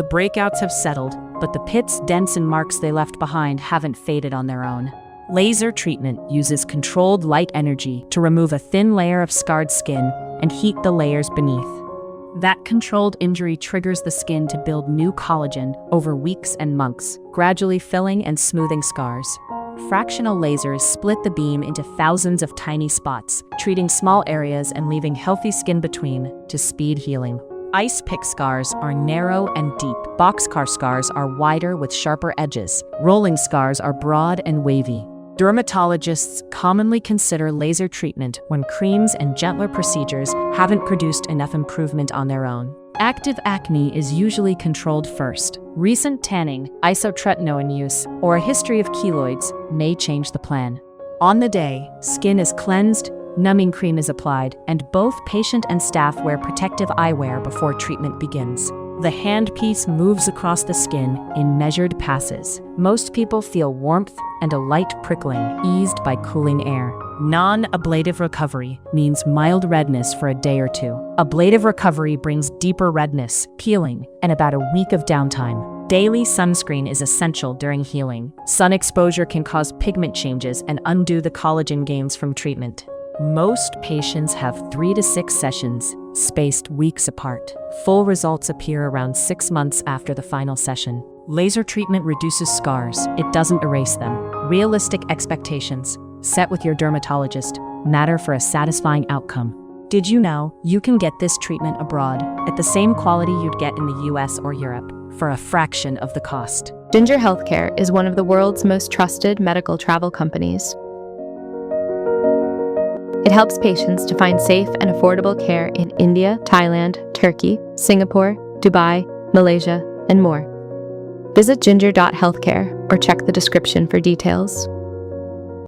The breakouts have settled, but the pits, dents, and marks they left behind haven't faded on their own. Laser treatment uses controlled light energy to remove a thin layer of scarred skin and heat the layers beneath. That controlled injury triggers the skin to build new collagen over weeks and months, gradually filling and smoothing scars. Fractional lasers split the beam into thousands of tiny spots, treating small areas and leaving healthy skin between to speed healing. Ice pick scars are narrow and deep. Boxcar scars are wider with sharper edges. Rolling scars are broad and wavy. Dermatologists commonly consider laser treatment when creams and gentler procedures haven't produced enough improvement on their own. Active acne is usually controlled first. Recent tanning, isotretinoin use, or a history of keloids may change the plan. On the day, skin is cleansed, numbing cream is applied, and both patient and staff wear protective eyewear before treatment begins. The handpiece moves across the skin in measured passes. Most people feel warmth and a light prickling, eased by cooling air. Non-ablative recovery means mild redness for a day or two. Ablative recovery brings deeper redness, peeling, and about a week of downtime. Daily sunscreen is essential during healing. Sun exposure can cause pigment changes and undo the collagen gains from treatment. Most patients have 3 to 6 sessions, spaced weeks apart. Full results appear around 6 months after the final session. Laser treatment reduces scars, it doesn't erase them. Realistic expectations, set with your dermatologist, matter for a satisfying outcome. Did you know you can get this treatment abroad at the same quality you'd get in the US or Europe for a fraction of the cost? Ginger Healthcare is one of the world's most trusted medical travel companies. It helps patients to find safe and affordable care in India, Thailand, Turkey, Singapore, Dubai, Malaysia, and more. Visit ginger.healthcare or check the description for details.